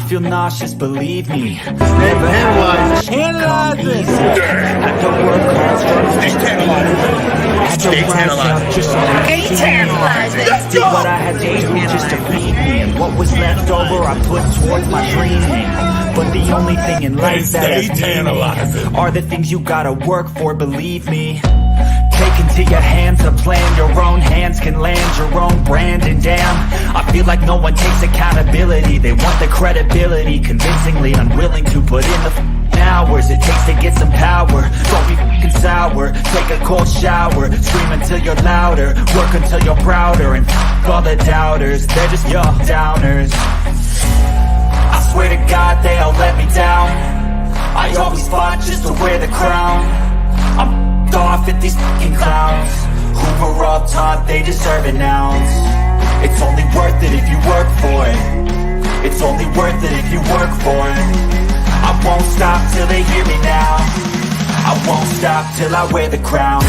feel nauseous, believe me. Never analyze this. Had to work hard, Stay tantalizing. did what I had to do just to feed me, and what was left over I put towards my dreaming. But the only thing in life that has meaning are the things you gotta work for, believe me. Take into your hands a plan, your own hands can land your own brand. And damn, I feel like no one takes accountability. They want the credibility, convincingly unwilling to put in the hours it takes to get some power. Don't be f***ing sour, take a cold shower, scream until you're louder, work until you're prouder, and f*** all the doubters, they're just your downers. I swear to God they all let me down. I always fought just to wear the crown. I'm off at these fucking clowns who were all taught they deserve an ounce. It's only worth it if you work for it. It's only worth it if you work for it. I won't stop till they hear me now. I won't stop till I wear the crown.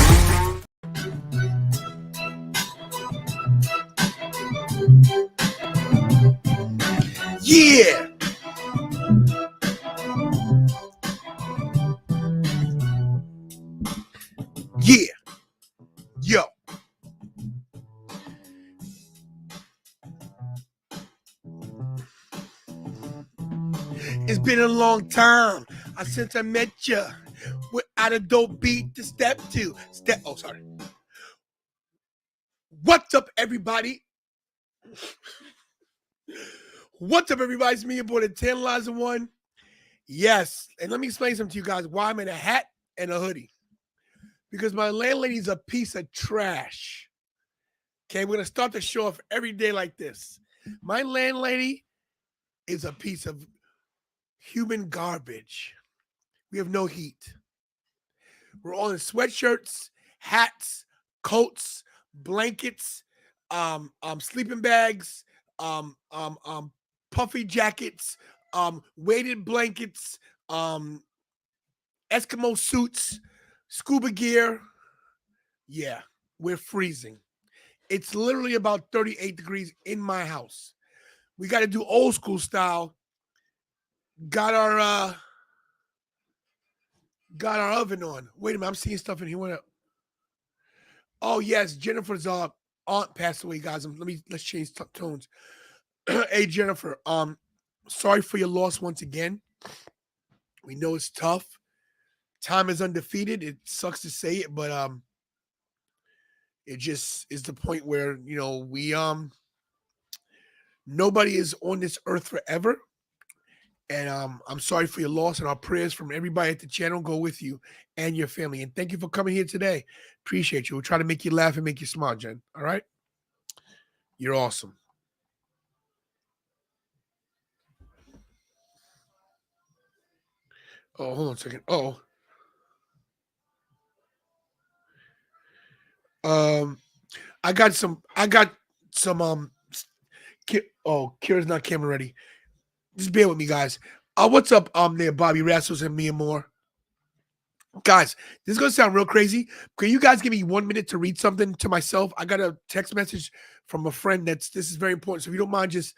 Yeah. Yeah. Yo. It's been a long time since I met ya. Without a dope beat to step to. Oh, sorry. What's up, everybody? What's up, everybody? It's me, your boy, the Tantalizing One. Yes, and let me explain something to you guys why I'm in a hat and a hoodie. Because my landlady's a piece of trash. Okay, we're going to start the show off every day like this. My landlady is a piece of human garbage. We have no heat. We're all in sweatshirts, hats, coats, blankets, sleeping bags, puffy jackets, weighted blankets, Eskimo suits, scuba gear. Yeah, we're freezing. It's literally about 38 degrees in my house. We got to do old school style. Got our oven on. Wait a minute, I'm seeing stuff in here. What up? Oh yes, Jennifer's aunt passed away, guys. Let's change tones. Hey Jennifer, sorry for your loss once again. We know it's tough. Time is undefeated. It sucks to say it, but it just is the point where, you know, we nobody is on this earth forever. And I'm sorry for your loss, and our prayers from everybody at the channel go with you and your family. And thank you for coming here today. Appreciate you. We'll try to make you laugh and make you smile, Jen. All right? You're awesome. Oh, hold on a second. I got some Kira's not camera ready. Just bear with me, guys. What's up there, Bobby Rassos and Mia Moore? Guys, this is going to sound real crazy. Can you guys give me 1 minute to read something to myself? I got a text message from a friend this is very important. So if you don't mind just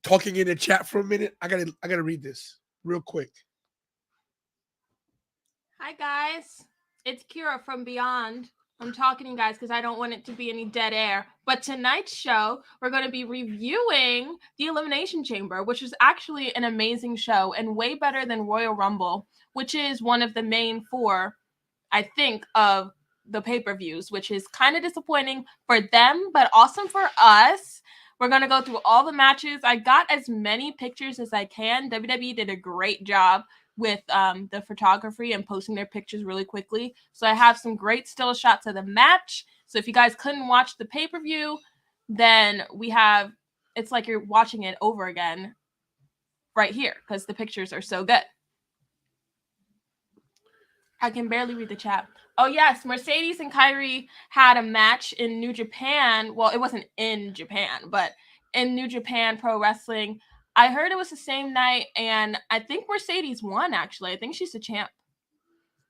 talking in the chat for a minute, I gotta read this real quick. Hi, guys. It's Kira from Beyond. I'm talking to you guys because I don't want it to be any dead air. But tonight's show, we're going to be reviewing the Elimination Chamber, which is actually an amazing show and way better than Royal Rumble, which is one of the main four, I think, of the pay-per-views, which is kind of disappointing for them, but awesome for us. We're going to go through all the matches. I got as many pictures as I can. WWE did a great job with the photography and posting their pictures really quickly. So I have some great still shots of the match. So if you guys couldn't watch the pay-per-view, then it's like you're watching it over again right here because the pictures are so good. I can barely read the chat. Oh, yes. Mercedes and Kyrie had a match in New Japan. Well, it wasn't in Japan, but in New Japan Pro Wrestling. I heard it was the same night, and I think Mercedes won, actually. I think she's the champ.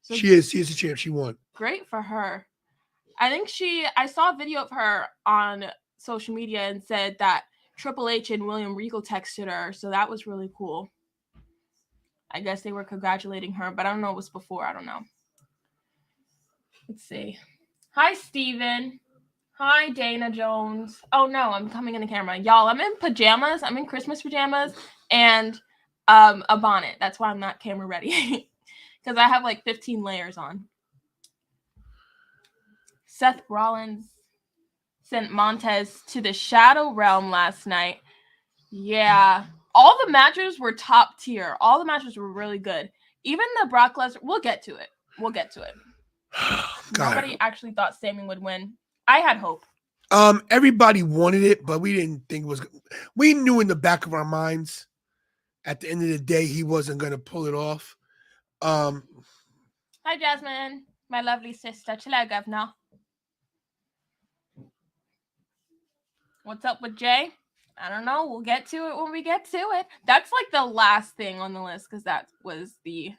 So she is the champ. She won. Great for her. I think I saw a video of her on social media and said that Triple H and William Regal texted her, so that was really cool. I guess they were congratulating her, but I don't know, it was before. I don't know. Let's see. Hi, Steven. Hi, Dana Jones. Oh, no, I'm coming in the camera. Y'all, I'm in pajamas. I'm in Christmas pajamas and a bonnet. That's why I'm not camera ready. Because I have like 15 layers on. Seth Rollins sent Montez to the Shadow Realm last night. Yeah. All the matches were top tier. All the matches were really good. Even the Brock Lesnar. We'll get to it. Nobody actually thought Sami would win. I had hope. Everybody wanted it, but we didn't think it was. We knew in the back of our minds, at the end of the day, he wasn't going to pull it off. Hi, Jasmine, my lovely sister. Hello, Governor. What's up with Jay? I don't know. We'll get to it when we get to it. That's like the last thing on the list because that was the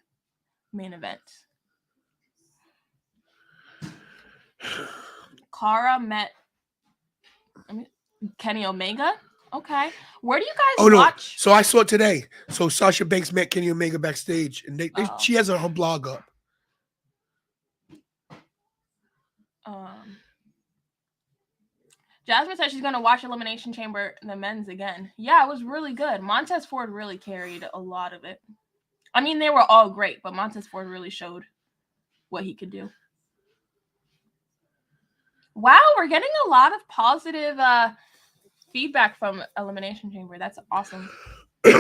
main event. Cara met Kenny Omega. Okay. Where do you guys watch? No. So I saw it today. So Sasha Banks met Kenny Omega backstage, and she has her blog up. Jasmine said she's going to watch Elimination Chamber, the men's again. Yeah, it was really good. Montez Ford really carried a lot of it. I mean, they were all great, but Montez Ford really showed what he could do. Wow, we're getting a lot of positive feedback from Elimination Chamber. That's awesome. Would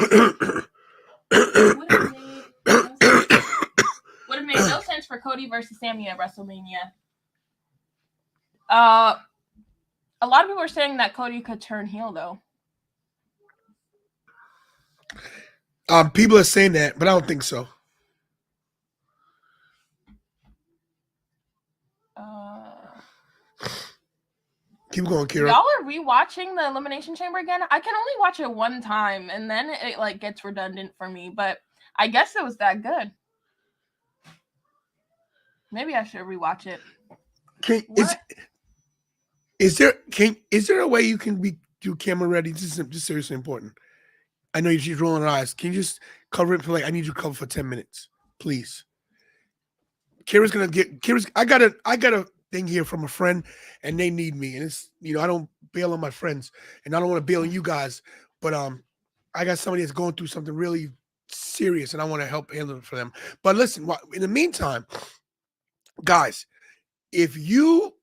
have made no sense for Cody versus Sami at WrestleMania. A lot of people are saying that Cody could turn heel, though. People are saying that, but I don't think so. Keep going, Kira. Y'all are rewatching the Elimination Chamber again? I can only watch it one time, and then it like gets redundant for me. But I guess it was that good. Maybe I should rewatch it. Is there a way you can do camera ready? This is just seriously important. I know she's rolling her eyes. Can you just cover it for I need you to cover for 10 minutes, please? I got a thing here from a friend, and they need me, and it's I don't bail on my friends, and I don't want to bail on you guys, but I got somebody that's going through something really serious, and I want to help handle it for them. But listen, in the meantime, guys, if you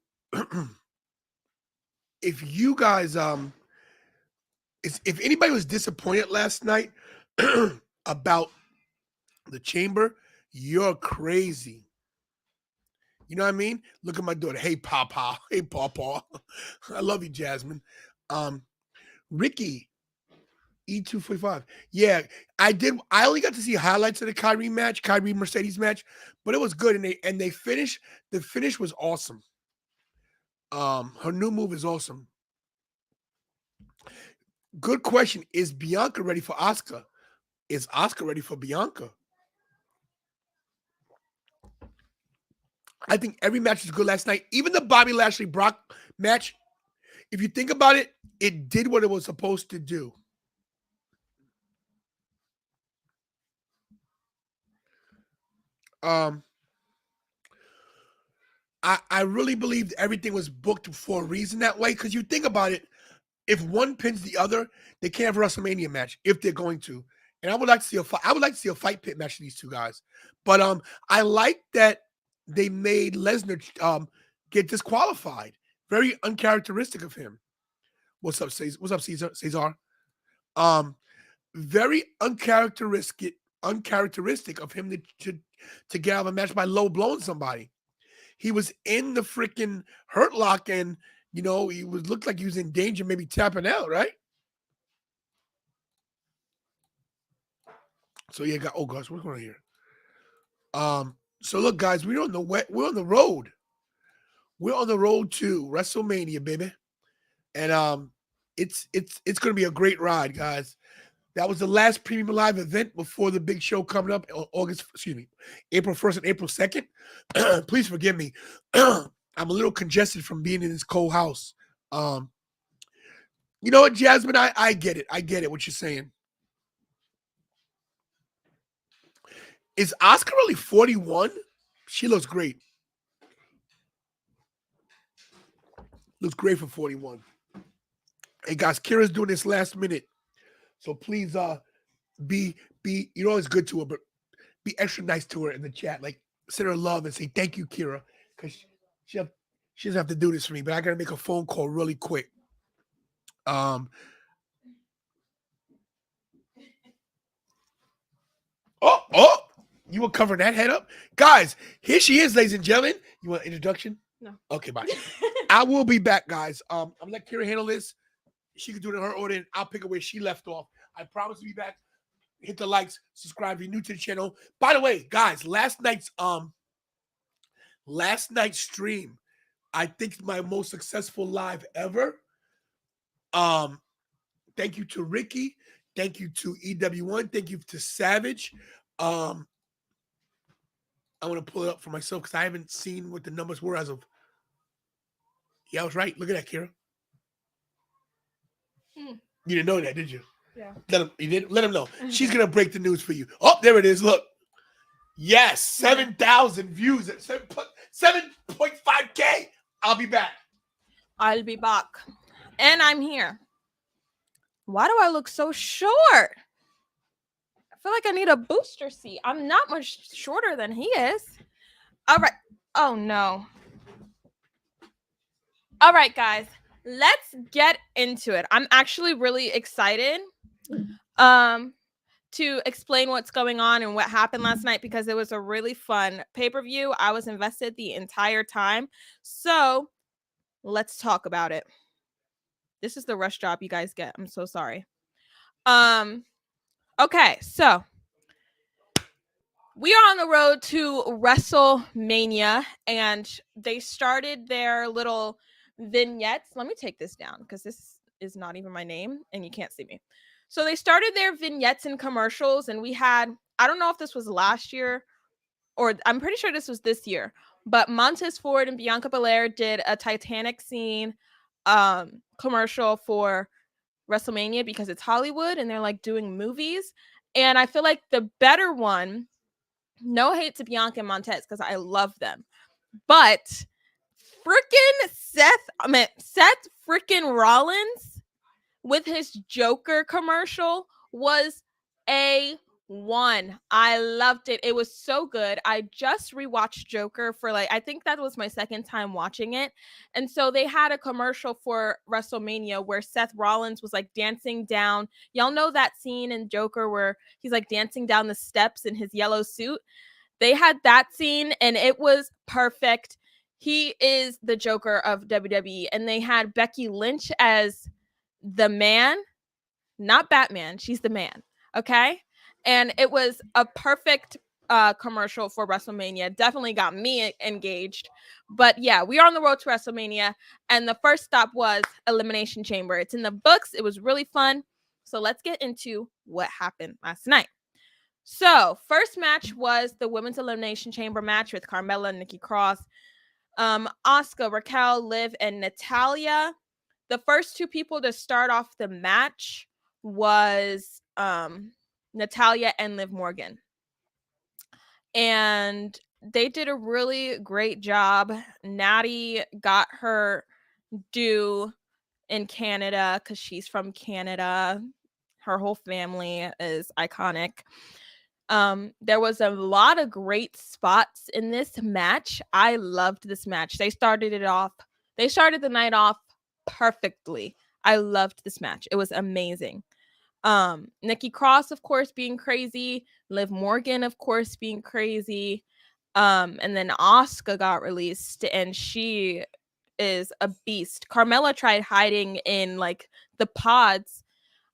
guys if anybody was disappointed last night about the chamber, you're crazy. You know what I mean? Look at my daughter. Hey, Papa. Hey, Papa. I love you, Jasmine. Ricky, E245. Yeah, I did. I only got to see highlights of the Kyrie Mercedes match, but it was good. And they finished. The finish was awesome. Her new move is awesome. Good question. Is Bianca ready for Asuka? Is Asuka ready for Bianca? I think every match was good last night. Even the Bobby Lashley Brock match, if you think about it, it did what it was supposed to do. I really believed everything was booked for a reason that way, because you think about it, if one pins the other, they can't have a WrestleMania match if they're going to. And I would like to see a fight. I would like to see a fight pit match of these two guys. But I like that they made Lesnar get disqualified. Very uncharacteristic of him. What's up, Cesar? What's up, Cesar? Very uncharacteristic of him to get out of a match by low blowing somebody. He was in the freaking Hurt Lock, and he looked like he was in danger, maybe tapping out, right? So yeah, oh gosh, what's going on here? So look, guys, we're on the road. We're on the road to WrestleMania, baby. And it's gonna be a great ride, guys. That was the last premium live event before the big show coming up on April 1st and April 2nd. Please forgive me. I'm a little congested from being in this cold house. You know what, Jasmine? I get it. I get it. What you're saying. Is Oscar really 41? She looks great. Looks great for 41. Hey guys, Kira's doing this last minute, so please be you know it's good to her, but be extra nice to her in the chat. Like send her love and say thank you, Kira, because she doesn't have to do this for me. But I gotta make a phone call really quick. Oh, you will cover that head up, guys. Here she is, ladies and gentlemen. You want an introduction? No. Okay, bye. I will be back, guys. I'm gonna let Kira handle this. She can do it in her order, and I'll pick up where she left off. I promise to be back. Hit the likes, subscribe if you're new to the channel. By the way, guys, last night's stream, I think my most successful live ever. Thank you to Ricky. Thank you to EW1. Thank you to Savage. I want to pull it up for myself because I haven't seen what the numbers were as of. Yeah, I was right. Look at that, Kira. You didn't know that, did you? Yeah. Let him know. She's gonna break the news for you. Oh, there it is. Look. Yes, 7,000 views at 7.5K. I'll be back. I'll be back. And I'm here. Why do I look so short? I feel like I need a booster seat. I'm not much shorter than he is. All right. Oh, no. All right, guys. Let's get into it. I'm actually really excited to explain what's going on and what happened last night because it was a really fun pay-per-view. I was invested the entire time. So let's talk about it. This is the rush job you guys get. I'm so sorry. Okay, so we are on the road to WrestleMania, and they started their little vignettes. Let me take this down because this is not even my name, and you can't see me. So they started their vignettes and commercials, and we had, I don't know if this was last year, or I'm pretty sure this was this year, but Montez Ford and Bianca Belair did a Titanic scene commercial for WrestleMania because it's Hollywood and they're like doing movies. And I feel like the better one, no hate to Bianca and Montez because I love them, but freaking Seth freaking Rollins with his Joker commercial was A1. I loved it. It was so good. I just rewatched Joker for I think that was my second time watching it. And so they had a commercial for WrestleMania where Seth Rollins was dancing down. Y'all know that scene in Joker where he's dancing down the steps in his yellow suit. They had that scene and it was perfect. He is the Joker of WWE. And they had Becky Lynch as the man, not Batman. She's the man. Okay. And it was a perfect commercial for WrestleMania. Definitely got me engaged. But yeah, we are on the road to WrestleMania. And the first stop was Elimination Chamber. It's in the books. It was really fun. So let's get into what happened last night. So first match was the Women's Elimination Chamber match with Carmella, Nikki Cross, Asuka, Raquel, Liv, and Natalya. The first two people to start off the match was Natalya and Liv Morgan. And they did a really great job. Natty got her due in Canada because she's from Canada. Her whole family is iconic. There was a lot of great spots in this match. I loved this match. They started the night off perfectly. I loved this match. It was amazing. Nikki Cross, of course, being crazy. Liv Morgan, of course, being crazy. And then Asuka got released, and she is a beast. Carmella tried hiding in the pods.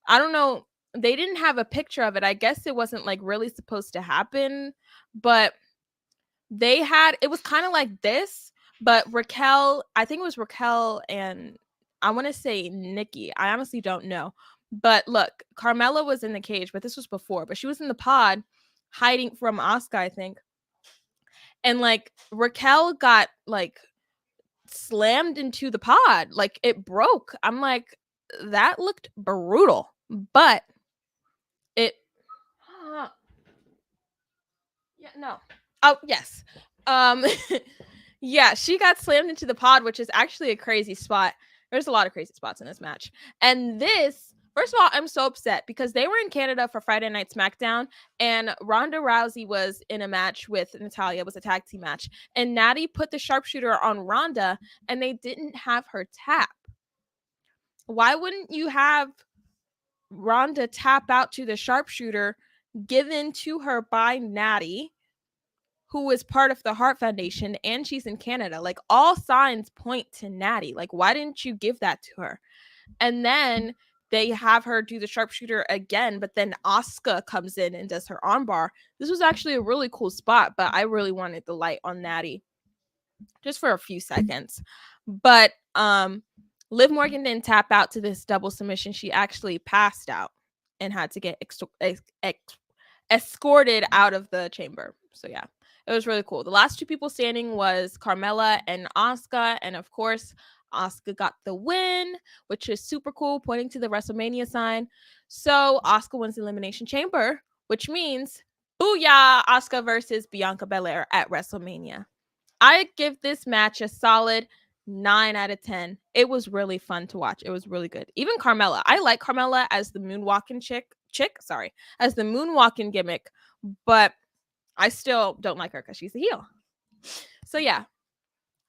I don't know. They didn't have a picture of it. I guess it wasn't really supposed to happen, but it was kind of like this, but Raquel, I think it was Raquel and I want to say Nikki. I honestly don't know. But look, Carmella was in the cage, but this was before, but she was in the pod hiding from Asuka, I think. And Raquel got slammed into the pod. It broke. I'm like, that looked brutal, but it yeah, no. Oh, yes. Um yeah, she got slammed into the pod, which is actually a crazy spot. There's a lot of crazy spots in this match. And this, first of all, I'm so upset because they were in Canada for Friday Night SmackDown, and Ronda Rousey was in a match with Natalya. It was a tag team match. And Natty put the sharpshooter on Ronda, and they didn't have her tap. Why wouldn't you have Ronda tap out to the sharpshooter given to her by Natty, who is part of the Hart Foundation, and she's in Canada? Like, all signs point to Natty. Like, why didn't you give that to her? And then they have her do the sharpshooter again, but then Asuka comes in and does her armbar. This was actually a really cool spot, but I really wanted the light on Natty just for a few seconds. But Liv Morgan didn't tap out to this double submission. She actually passed out and had to get escorted out of the chamber. So yeah, it was really cool. The last two people standing was Carmella and Asuka, and of course, Asuka got the win, which is super cool, pointing to the WrestleMania sign. So Asuka wins the Elimination Chamber, which means booyah, Asuka versus Bianca Belair at WrestleMania. I give this match a solid 9 out of 10. It was really fun to watch. It was really good. Even Carmella. I like Carmella as the moonwalking as the moonwalking gimmick, but I still don't like her because she's a heel. So yeah,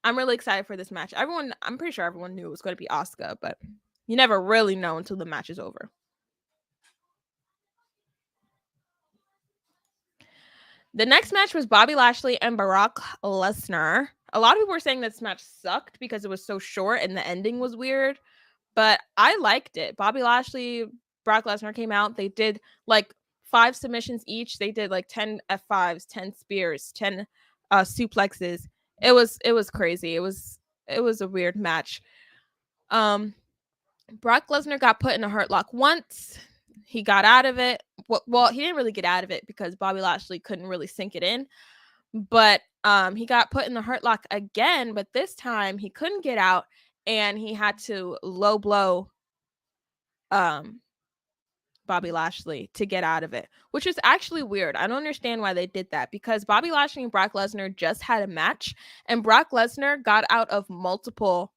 I'm really excited for this match. I'm pretty sure everyone knew it was going to be Asuka, but you never really know until the match is over. The next match was Bobby Lashley and Brock Lesnar. A lot of people were saying this match sucked because it was so short and the ending was weird, but I liked it. Bobby Lashley, Brock Lesnar came out. They did like 5 submissions each. They did like 10 F5s, 10 spears, 10 suplexes. It was crazy. It was a weird match. Brock Lesnar got put in a hurt lock once. He got out of it. Well, he didn't really get out of it because Bobby Lashley couldn't really sink it in. But he got put in the hurt lock again, but this time he couldn't get out, and he had to low blow Bobby Lashley to get out of it, which is actually weird. I don't understand why they did that, because Bobby Lashley and Brock Lesnar just had a match, and Brock Lesnar got out of multiple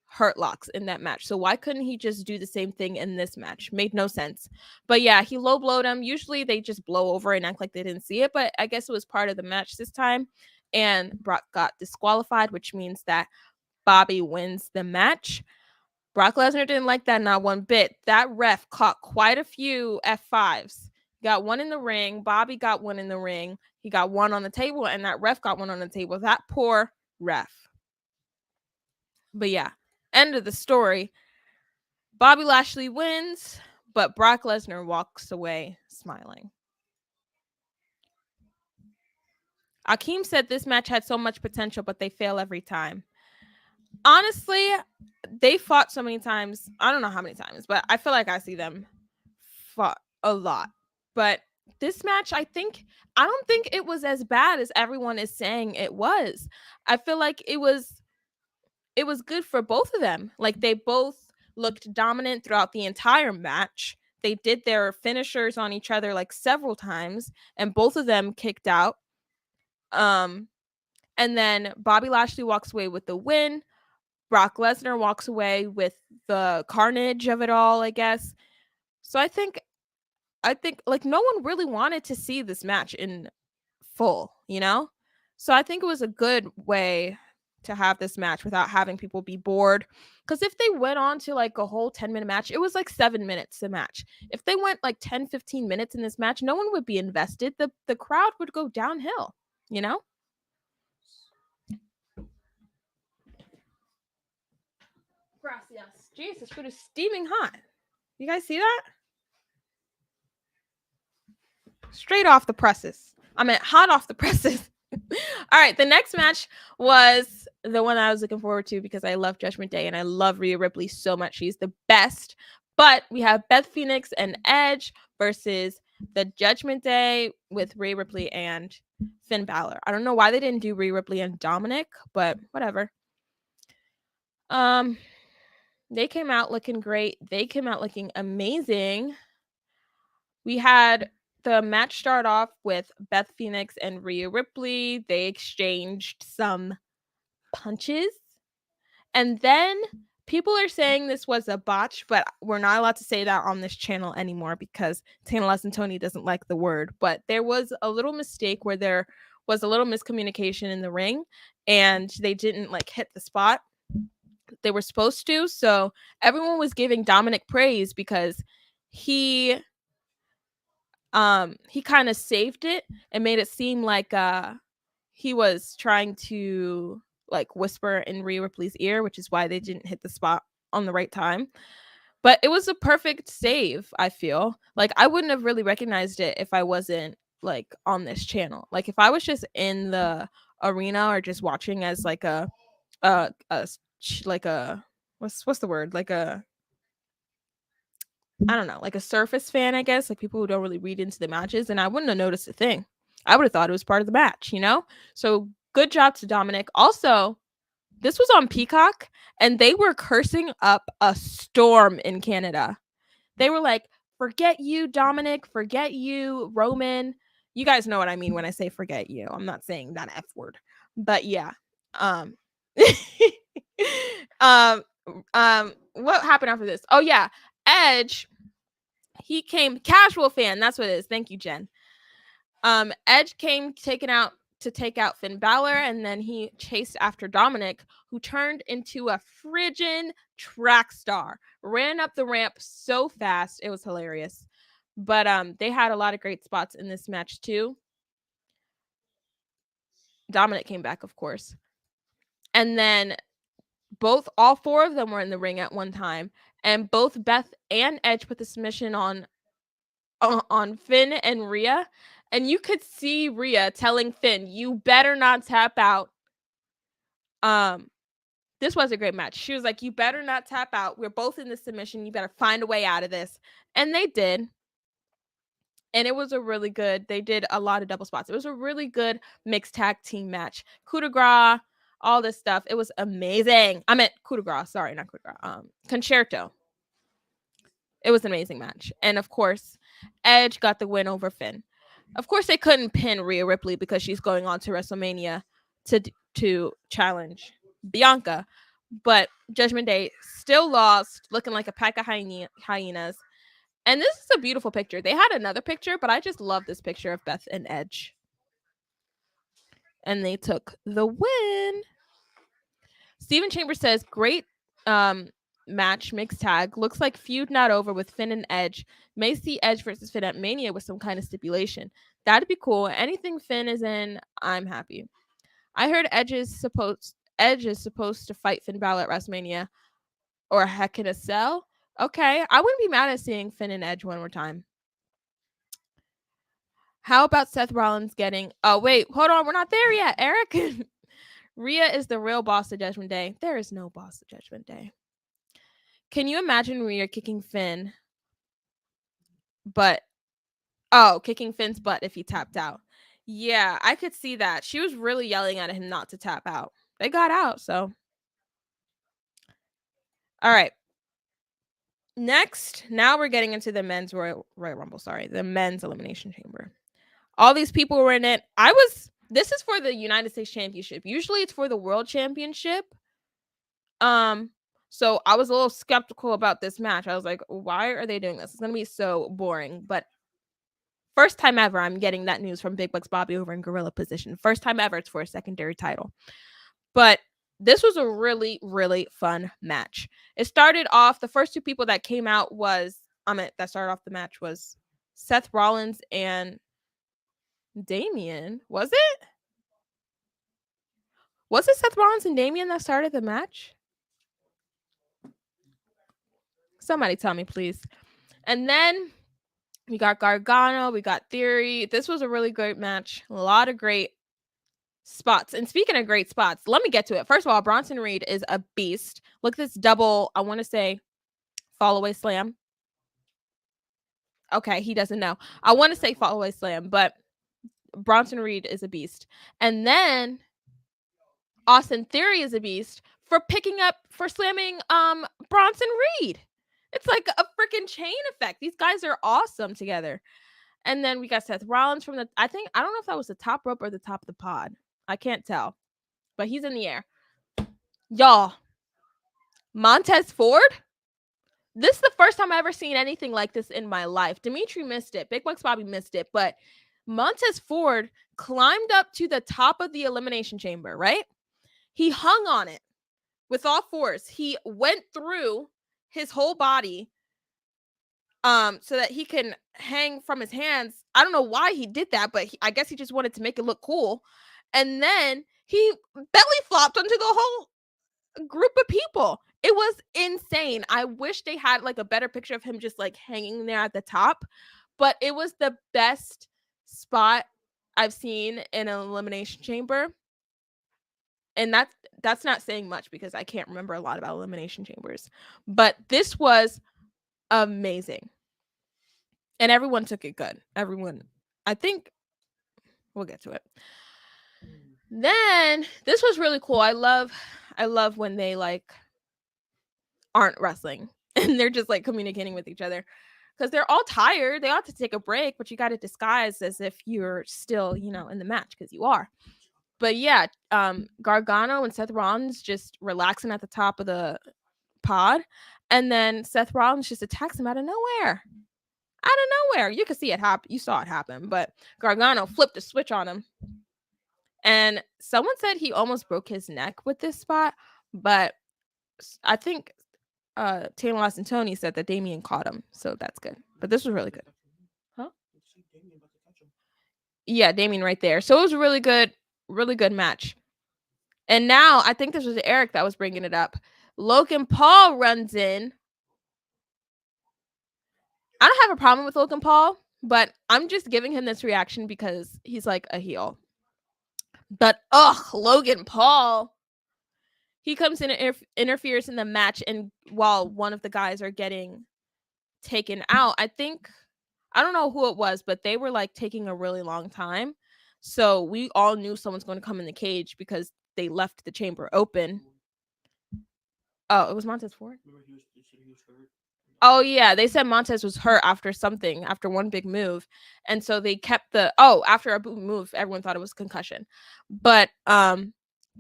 hurt locks in that match. So why couldn't he just do the same thing in this match? Made no sense. But yeah, he low blowed him. Usually they just blow over and act like they didn't see it, but I guess it was part of the match this time. And Brock got disqualified, which means that Bobby wins the match. Brock Lesnar didn't like that, not one bit. That ref caught quite a few F5s. Got one in the ring. Bobby got one in the ring. He got one on the table, and that ref got one on the table. That poor ref. But yeah, end of the story. Bobby Lashley wins, but Brock Lesnar walks away smiling. Akeem said this match had so much potential, but they fail every time. Honestly, they fought so many times. I don't know how many times, but I feel like I see them fought a lot. But this match, I don't think it was as bad as everyone is saying it was. I feel like it was good for both of them. Like, they both looked dominant throughout the entire match. They did their finishers on each other like several times, and both of them kicked out. And then Bobby Lashley walks away with the win. Brock Lesnar walks away with the carnage of it all, I guess. So I think like no one really wanted to see this match in full, you know? So I think it was a good way to have this match without having people be bored. Because if they went on to like a whole 10-minute match, it was like 7 minutes a match. If they went like 10, 15 minutes in this match, no one would be invested. The crowd would go downhill, you know? Gracias. Jeez, this food is steaming hot. You guys see that? Straight off the presses. I meant hot off the presses. All right, the next match was the one I was looking forward to because I love Judgment Day and I love Rhea Ripley so much. She's the best. But we have Beth Phoenix and Edge versus the Judgment Day with Rhea Ripley and Finn Balor. I don't know why they didn't do Rhea Ripley and Dominic, but whatever. They came out looking great. They came out looking amazing. We had the match start off with Beth Phoenix and Rhea Ripley. They exchanged some punches. And then people are saying this was a botch, but we're not allowed to say that on this channel anymore because Tanalas and Tony doesn't like the word. But there was a little mistake where there was a little miscommunication in the ring and they didn't like hit the spot they were supposed to. So everyone was giving Dominic praise because he kind of saved it and made it seem like he was trying to like whisper in Rhea Ripley's ear, which is why they didn't hit the spot on the right time. But it was a perfect save, I feel. Like I wouldn't have really recognized it if I wasn't like on this channel. Like if I was just in the arena or just watching as like like a what's the word? Like a I don't know, like a surface fan, I guess, like people who don't really read into the matches, and I wouldn't have noticed a thing. I would have thought it was part of the match, you know? So good job to Dominic. Also, this was on Peacock, and they were cursing up a storm in Canada. They were like, forget you, Dominic, forget you, Roman. You guys know what I mean when I say forget you. I'm not saying that F word. But yeah. Um what happened after this? Oh yeah. Edge, he came casual fan. That's what it is. Thank you, Jen. Edge came take out Finn Balor, and then he chased after Dominic, who turned into a friggin' track star. Ran up the ramp so fast. It was hilarious. But they had a lot of great spots in this match too. Dominic came back, of course. And then all four of them were in the ring at one time, and both Beth and Edge put the submission on Finn and Rhea, and you could see Rhea telling Finn, "You better not tap out." This was a great match. She was like, "You better not tap out. We're both in the submission. You better find a way out of this," and they did. And it was a really good. They did a lot of double spots. It was a really good mixed tag team match. Coup de grace, all this stuff. It was amazing. I meant coup de grace. Sorry, not coup de grace. Concerto. It was an amazing match. And of course, Edge got the win over Finn. Of course, they couldn't pin Rhea Ripley because she's going on to WrestleMania to challenge Bianca. But Judgment Day still lost, looking like a pack of hyenas. And this is a beautiful picture. They had another picture, but I just love this picture of Beth and Edge. And they took the win. Steven Chambers says, great match, mixed tag. Looks like feud not over with Finn and Edge. May see Edge versus Finn at Mania with some kind of stipulation. That'd be cool. Anything Finn is in, I'm happy. I heard Edge is supposed to fight Finn Balor at WrestleMania or Heck in a Cell. Okay, I wouldn't be mad at seeing Finn and Edge one more time. How about Seth Rollins getting... Oh, wait, hold on. We're not there yet, Eric. Rhea is the real boss of Judgment Day. There is no boss of Judgment Day. Can you imagine Rhea kicking Finn? Kicking Finn's butt if he tapped out. Yeah, I could see that. She was really yelling at him not to tap out. They got out, so... All right. Next, now we're getting into the men's Royal Rumble. Sorry, the men's Elimination Chamber. All these people were in it. This is for the United States Championship. Usually it's for the World Championship. So I was a little skeptical about this match. I was like, why are they doing this? It's going to be so boring. But first time ever, I'm getting that news from Big Bucks Bobby over in Gorilla Position. First time ever, it's for a secondary title. But this was a really, really fun match. It started off, the first two people that came out that started off the match was Seth Rollins and Damian. Was it? Was it Seth Rollins and Damian that started the match? Somebody tell me, please. And then we got Gargano, we got Theory. This was a really great match. A lot of great spots. And speaking of great spots, let me get to it. First of all, Bronson Reed is a beast. Look at this double, I want to say, fall away slam. Okay, he doesn't know. I want to say fall away slam, but Bronson Reed is a beast. And then Austin Theory is a beast. for slamming Bronson Reed. It's like a freaking chain effect. These guys are awesome together. And then we got Seth Rollins from I don't know if that was the top rope or the top of the pod. I can't tell. But he's in the air. Y'all, Montez Ford? This is the first time I've ever seen anything like this in my life. Dimitri missed it. Big Bucks Bobby missed it. But Montez Ford climbed up to the top of the Elimination Chamber, right? He hung on it with all fours. He went through his whole body so that he can hang from his hands. I don't know why he did that, but I guess he just wanted to make it look cool. And then he belly flopped onto the whole group of people. It was insane. I wish they had like a better picture of him just like hanging there at the top, but it was the best spot I've seen in an Elimination Chamber. And that's not saying much because I can't remember a lot about Elimination Chambers, but this was amazing. And everyone took it good. Everyone, I think we'll get to it. Then this was really cool. I love when they like aren't wrestling and they're just like communicating with each other because they're all tired. They ought to take a break, but you got to disguise as if you're still, in the match because you are. But yeah, Gargano and Seth Rollins just relaxing at the top of the pod, and then Seth Rollins just attacks him out of nowhere. You could see it happen. You saw it happen, but Gargano flipped a switch on him. And someone said he almost broke his neck with this spot, but I think Taylor Lawson Tony said that Damian caught him, so that's good. But this was really good. Huh? Yeah, Damian right there. So it was a really good match. And now I think this was Eric that was bringing it up. Logan Paul runs in. I don't have a problem with Logan Paul, but I'm just giving him this reaction because he's like a heel. But Logan Paul, he comes in and interferes in the match, and while one of the guys are getting taken out, I don't know who it was, but they were like taking a really long time. So we all knew someone's going to come in the cage because they left the chamber open. Oh, it was Montez Ford? Oh, yeah. They said Montez was hurt after one big move. And so they kept after a move, everyone thought it was concussion. But,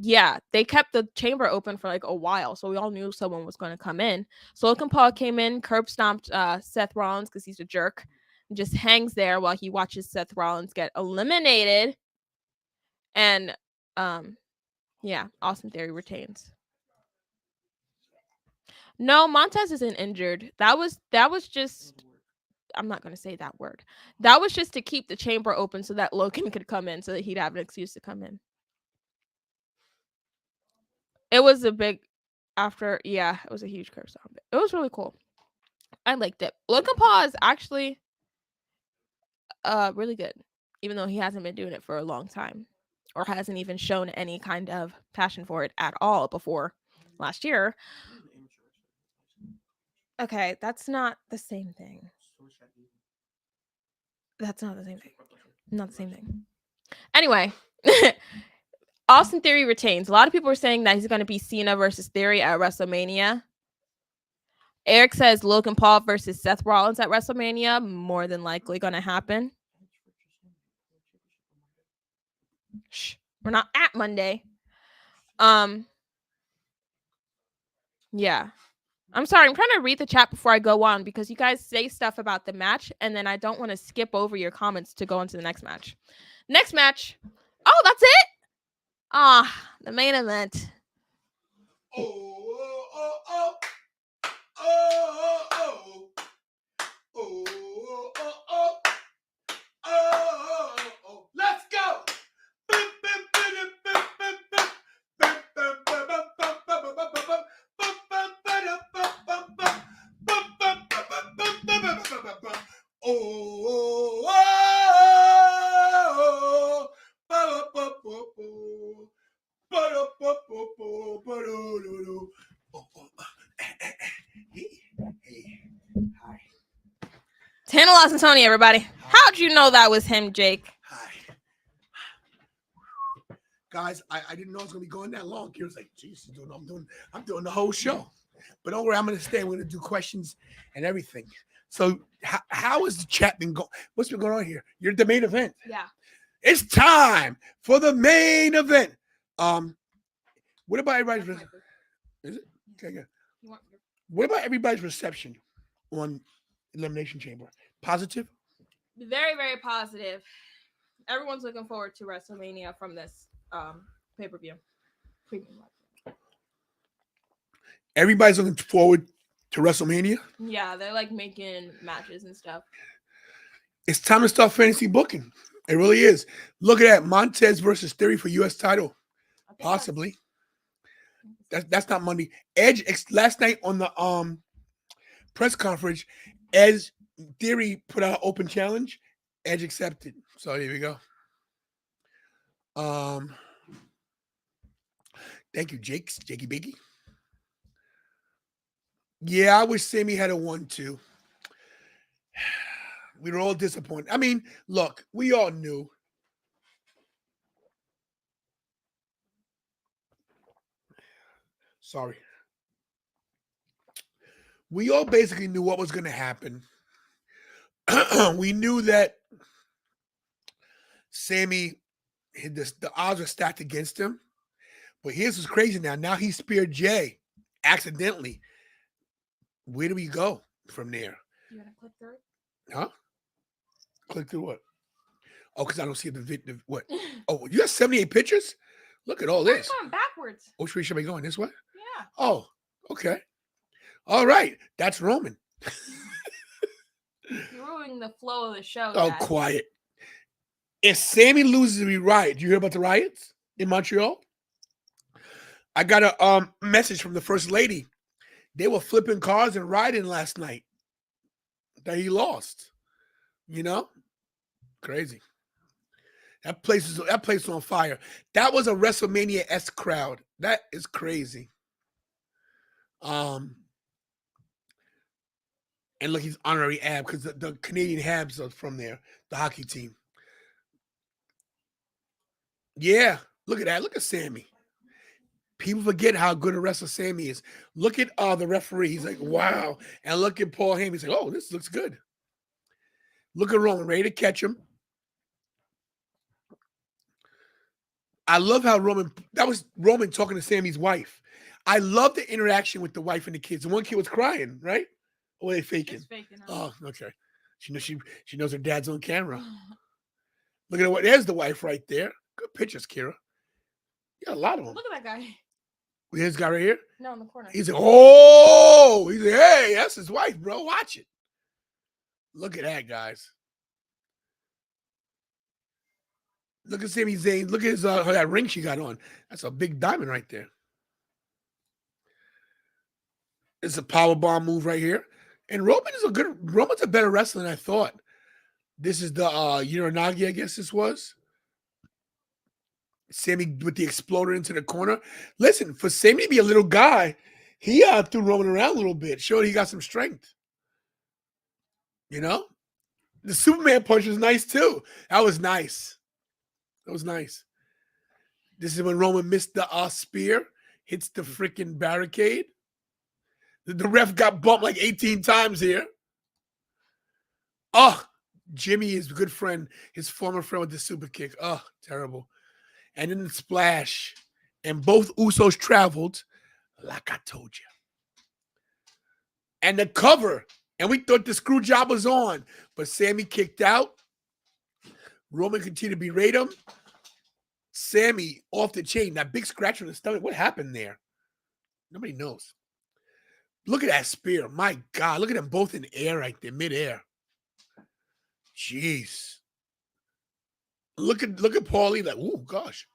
yeah, they kept the chamber open for like a while. So we all knew someone was going to come in. So Logan Paul came in, curb stomped Seth Rollins because he's a jerk. And just hangs there while he watches Seth Rollins get eliminated. And, yeah, Austin Theory retains. No, Montez isn't injured. That was just, I'm not going to say that word. That was just to keep the chamber open so that Logan could come in, so that he'd have an excuse to come in. It was a big, it was a huge curve stomp. It was really cool. I liked it. Logan Paul is actually really good, even though he hasn't been doing it for a long time or hasn't even shown any kind of passion for it at all before last year. Okay, that's not the same thing. That's not the same thing. Not the same thing. Anyway, Austin Theory retains. A lot of people are saying that he's going to be Cena versus Theory at WrestleMania. Eric says Logan Paul versus Seth Rollins at WrestleMania. More than likely going to happen. Shh, we're not at Monday. Yeah. I'm sorry, I'm trying to read the chat before I go on because you guys say stuff about the match and then I don't want to skip over your comments to go into the next match. Next match. Oh, that's it? The main event. Let's go. Tana Lost and Tony, everybody. How'd you know that was him, Jake? Hi. guys, I didn't know it was gonna be going that long. Kira's like, geez, I'm doing the whole show. But don't worry, I'm gonna stay. We're gonna do questions and everything. So how is the chat been going? What's been going on here? You're at the main event. Yeah. It's time for the main event. What about everybody's is it? Okay, good. What about everybody's reception on Elimination Chamber? Positive? Very, very positive. Everyone's looking forward to WrestleMania from this pay-per-view. Everybody's looking forward to WrestleMania? Yeah, they're like making matches and stuff. It's time to start fantasy booking. It really is. Look at that. Montez versus Theory for U.S. title. Possibly. That's not Monday. Edge last night on the press conference, Edge Theory put out an open challenge. Edge accepted. So here we go. Thank you, Jakey Bakey. Yeah, I wish Sammy had a 1-2. We were all disappointed. I mean, look, we all knew. Sorry. We all basically knew what was going to happen. We knew that Sammy, the odds were stacked against him. But here's what's crazy now. Now he speared Jay accidentally. Where do we go from there? You want to click through? Huh? Click through what? Oh, because I don't see the video. What? Oh, you got 78 pictures? Look at all this. I'm going backwards. Which way should we going? This way? Yeah. Oh, okay. All right. That's Roman. You're ruining the flow of the show. Oh, guys. quiet. If Sammy loses, we riot. Do you hear about the riots in Montreal? I got a message from the First Lady. They were flipping cars and riding last night that he lost. You know? Crazy. That place is on fire. That was a WrestleMania-esque crowd. That is crazy. And look, he's honorary AB because the Canadian Habs are from there, the hockey team. Yeah, look at that. Look at Sammy. People forget how good a wrestler Sammy is. Look at the referee. He's like, wow. And look at Paul Heyman. He's like, oh, this looks good. Look at Roman, ready to catch him. I love how that was Roman talking to Sammy's wife. I love the interaction with the wife and the kids. The one kid was crying, right? Or were they faking? It's faking. Oh, okay. She knows her dad's on camera. Look at what. There's the wife right there. Good pictures, Kira. You got a lot of them. Look at that guy. Here's this guy right here. No, in the corner. He's like, oh, he's like, hey, that's his wife, bro. Watch it. Look at that, guys. Look at Sami Zayn. Look at his that ring she got on. That's a big diamond right there. It's a power bomb move right here. And Roman's a better wrestler than I thought. This is the Uranagi, I guess this was. Sammy with the exploder into the corner. Listen, for Sammy to be a little guy, he threw Roman around a little bit. Showed he got some strength. You know? The Superman punch was nice too. That was nice. That was nice. This is when Roman missed the spear, hits the freaking barricade. The ref got bumped like 18 times here. Oh, Jimmy, his good friend, his former friend with the super kick. Oh, terrible. And then the splash. And both Usos traveled, like I told you. And the cover. And we thought the screw job was on. But Sammy kicked out. Roman continued to berate him. Sammy off the chain. That big scratch on the stomach. What happened there? Nobody knows. Look at that spear. My God. Look at them both in the air right there, midair. Jeez. Look at Paulie like, oh gosh.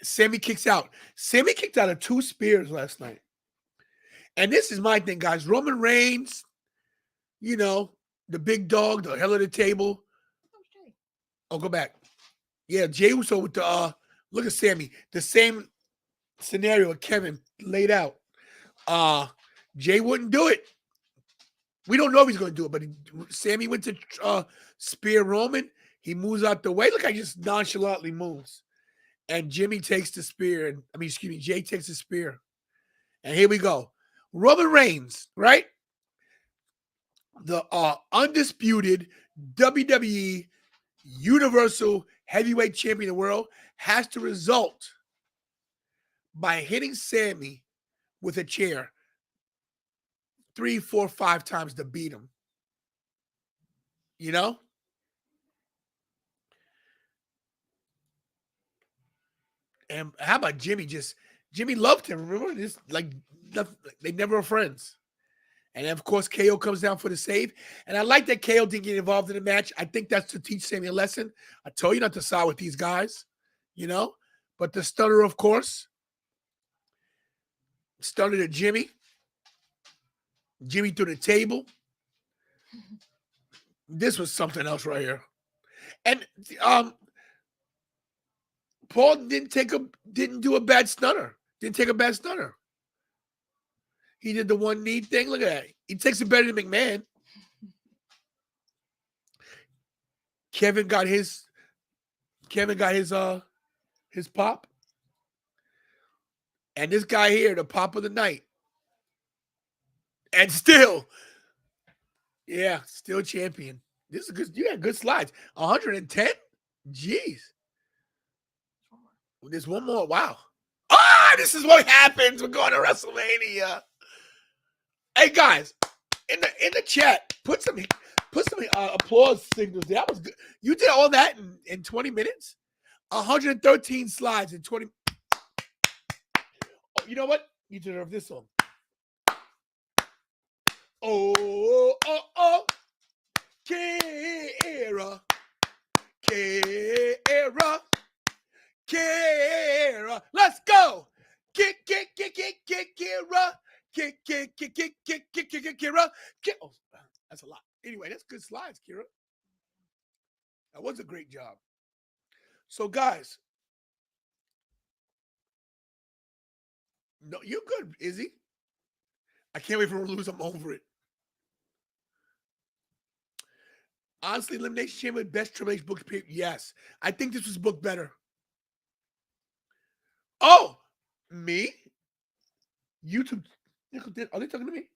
Sammy kicks out. Sammy kicked out of 2 spears last night. And this is my thing, guys. Roman Reigns, you know, the big dog, the hell of the table. Oh, go back. Yeah, Jey Uso with the look at Sammy. The same scenario with Kevin laid out. Jay wouldn't do it. We don't know if he's going to do it, but Sammy went to spear Roman. He moves out the way. Look, I just nonchalantly moves. And Jimmy takes the spear. And Jay takes the spear. And here we go. Roman Reigns, right? The undisputed WWE Universal Heavyweight Champion of the world has to result by hitting Sammy with a chair 3, 4, 5 times to beat him. You know? And how about Jimmy? Jimmy loved him. Remember? They never were friends. And then, of course, KO comes down for the save. And I like that KO didn't get involved in the match. I think that's to teach Sammy a lesson. I told you not to side with these guys, you know? But the stunner, of course, stunner to Jimmy. Jimmy through the table. This was something else right here. And Paul didn't do a bad stunner. Didn't take a bad stunner. He did the one knee thing. Look at that. He takes it better than McMahon. Kevin got his pop. And this guy here, the pop of the night. And still champion. This is good. You got good slides. 110? Jeez. There's one more. Wow. This is what happens. We're going to WrestleMania. Hey guys, in the chat, put some applause signals there. That was good. You did all that in 20 minutes? 113 slides in 20. Oh, you know what? You deserve this song. Oh, Kara. Let's go. Kara. Kira. Oh, that's a lot. Anyway, that's good slides, Kira. That was a great job. So, guys, no, you're good, Izzy. I can't wait for him to lose. I'm over it. Honestly, Elimination Chamber, best Triple H book. Yes, I think this was booked better. Oh, me? YouTube. Are they talking to me?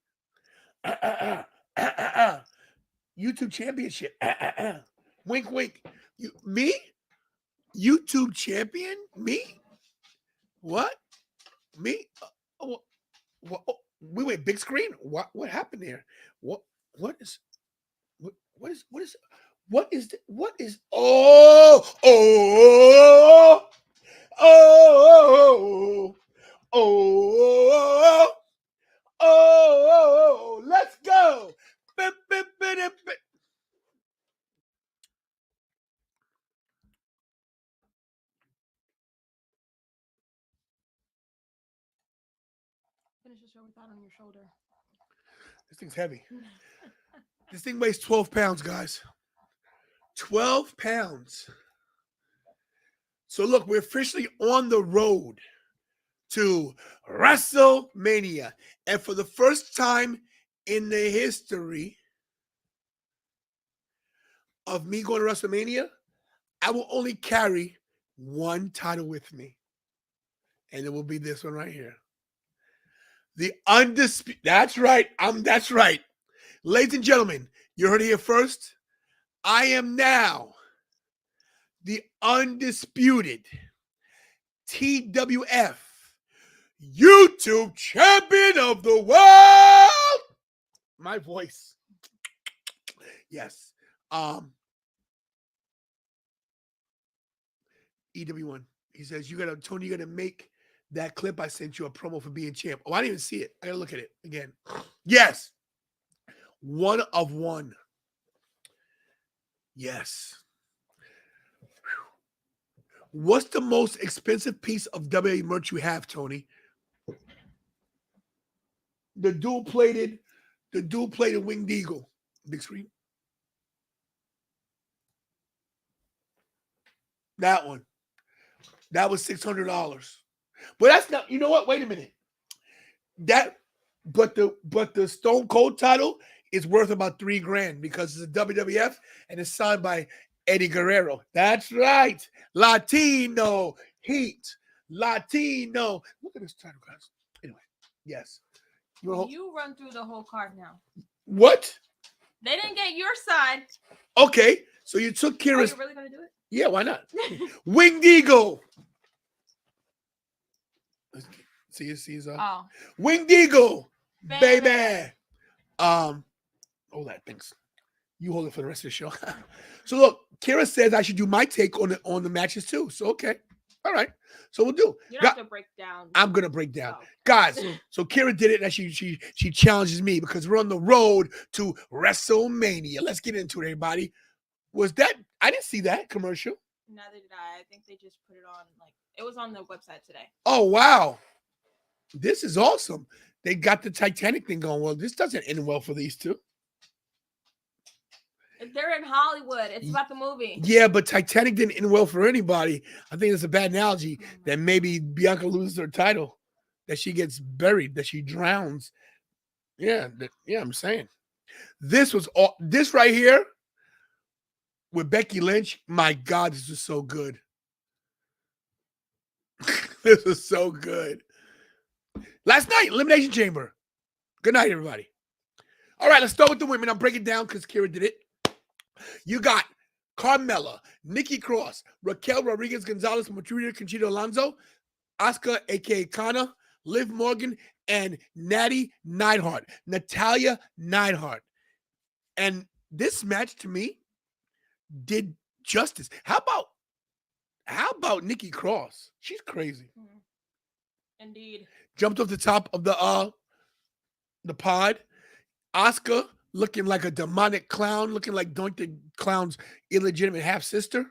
YouTube championship. Wink, wink. Me? YouTube champion? Me? What? Me? We went big screen. What happened there? What is? Oh, let's go. Finish the show with that on your shoulder. This thing's heavy. This thing weighs 12 pounds, guys. 12 pounds. So look, we're officially on the road to WrestleMania. And for the first time in the history of me going to WrestleMania, I will only carry one title with me. And it will be this one right here. The undisputed. That's right. That's right. Ladies and gentlemen, you heard it here first. I am now the undisputed TWF YouTube champion of the world. My voice. Yes. EW1. He says, Tony, you gotta make that clip I sent you a promo for being champ. Oh, I didn't even see it. I gotta look at it again. Yes. 1 of 1. Yes. What's the most expensive piece of WWE merch you have, Tony? The dual-plated winged eagle. Big screen. That one. That was $600. But that's not, you know what? Wait a minute. But the Stone Cold title is worth about $3,000 because it's a WWF and it's signed by Eddie Guerrero. That's right. Latino Heat, Latino. Look at this title, guys. Anyway, yes. You run through the whole card now. What? They didn't get your side. Okay, so you took Kira's. Are you really going to do it? Yeah, why not? Winged Eagle. See, Winged Eagle, baby. Hold that, thanks. You hold it for the rest of the show. So look, Kira says I should do my take on the matches too. So okay, all right. So we'll do. You don't have to break down. I'm gonna break down, guys. So Kira did it, and she challenges me because we're on the road to WrestleMania. Let's get into it, everybody. Was that? I didn't see that commercial. Neither did I. I think they just put it on. Like it was on the website today. Oh wow, this is awesome. They got the Titanic thing going. Well, this doesn't end well for these two. They're in Hollywood. It's about the movie. Yeah, but Titanic didn't end well for anybody. I think it's a bad analogy that maybe Bianca loses her title, that she gets buried, that she drowns. Yeah, I'm saying. This was all this right here with Becky Lynch. My God, this is so good. This is so good. Last night, Elimination Chamber. Good night, everybody. All right, let's start with the women. I'll break it down because Kira did it. You got Carmella, Nikki Cross, Raquel Rodriguez-Gonzalez, Matrita Conchita Alonso, Asuka, a.k.a. Kana, Liv Morgan, and Natty Neidhart, Natalia Neidhart. And this match, to me, did justice. How about Nikki Cross? She's crazy. Indeed. Jumped off the top of the pod. Asuka looking like a demonic clown, looking like Doink the Clown's illegitimate half-sister.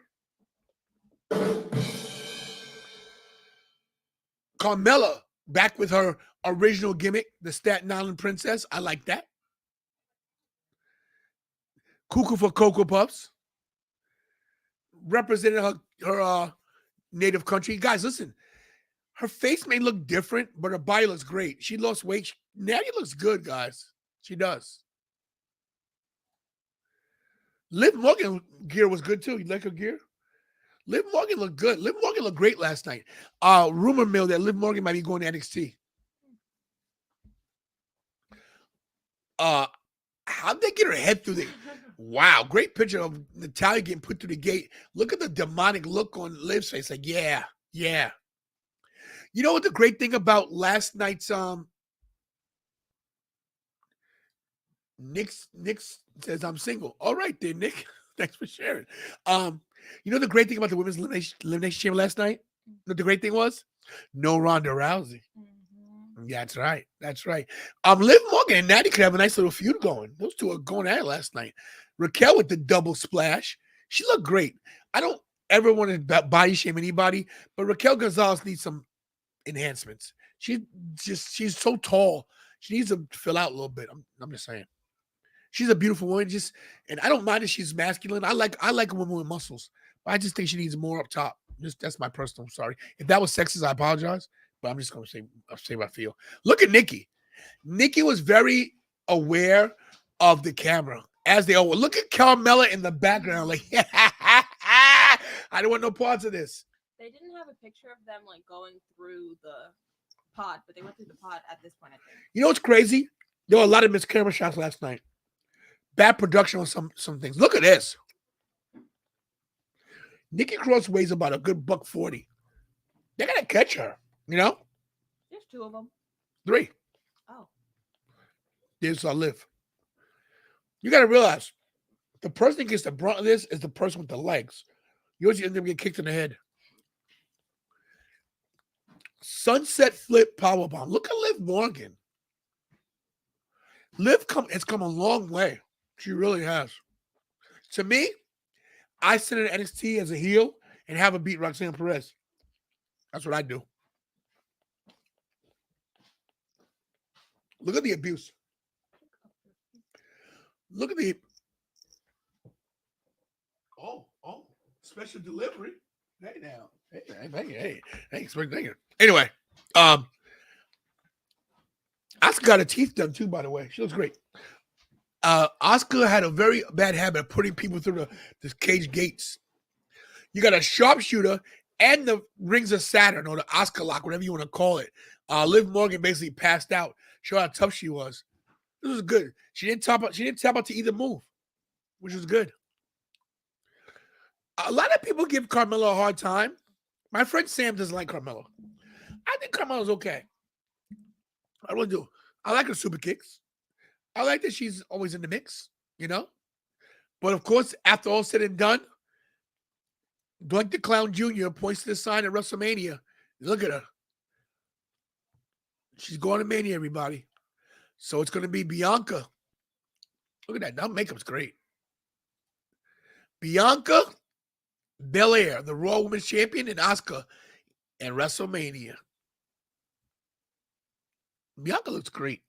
Carmella back with her original gimmick, the Staten Island Princess. I like that. Cuckoo for Cocoa Puffs. Representing her native country. Guys, listen. Her face may look different, but her body looks great. She lost weight. Natty looks good, guys. She does. Liv Morgan gear was good too. You like her gear? Liv Morgan looked good. Liv Morgan looked great last night. Rumor mill that Liv Morgan might be going to NXT. How'd they get her head through the? Wow, great picture of Natalia getting put through the gate. Look at the demonic look on Liv's face. Like, yeah. You know what the great thing about last night's Nick says I'm single. All right, then, Nick. Thanks for sharing. You know the great thing about the women's elimination chamber last night? What the great thing was? No Ronda Rousey. Mm-hmm. Yeah, that's right. Liv Morgan and Natty could have a nice little feud going. Those two are going at it last night. Raquel with the double splash. She looked great. I don't ever want to body shame anybody, but Raquel Gonzalez needs some enhancements. She's so tall. She needs to fill out a little bit. I'm just saying. She's a beautiful woman. And I don't mind if she's masculine. I like a woman with muscles. But I just think she needs more up top. That's my personal. I'm sorry. If that was sexist, I apologize. But I'm just gonna say what I feel. Look at Nikki. Nikki was very aware of the camera. As they all were. Look at Carmella in the background. Like, I don't want no parts of this. They didn't have a picture of them like going through the pod, but they went through the pod at this point, I think. You know what's crazy? There were a lot of missed camera shots last night. Bad production on some things. Look at this. Nikki Cross weighs about a good $140. They're gonna catch her, you know? There's 2 of them. 3. Oh. There's Liv. You gotta realize the person that gets the brunt of this is the person with the legs. You always end up getting kicked in the head. Sunset flip powerbomb. Look at Liv Morgan. Liv has come a long way. She really has. To me, I sit in NXT as a heel and have her beat Roxanne Perez. That's what I do. Look at the abuse. Look at the... Oh, special delivery. Hey now. Hey, thank you. Anyway, Asuka got her teeth done too, by the way. She looks great. Asuka had a very bad habit of putting people through the cage gates. You got a sharpshooter and the Rings of Saturn or the Oscar lock, whatever you want to call it. Liv Morgan basically passed out. Show how tough she was. This was good. She didn't tap out to either move, which was good. A lot of people give Carmella a hard time. My friend Sam doesn't like Carmella. I think Carmella's okay. I really do. I like her super kicks. I like that she's always in the mix, you know? But of course, after all said and done, Doink the Clown Jr. points to the sign at WrestleMania. Look at her. She's going to Mania, everybody. So it's going to be Bianca. Look at that. Now makeup's great. Bianca Belair, the Raw Women's Champion, and Asuka at WrestleMania. Bianca looks great.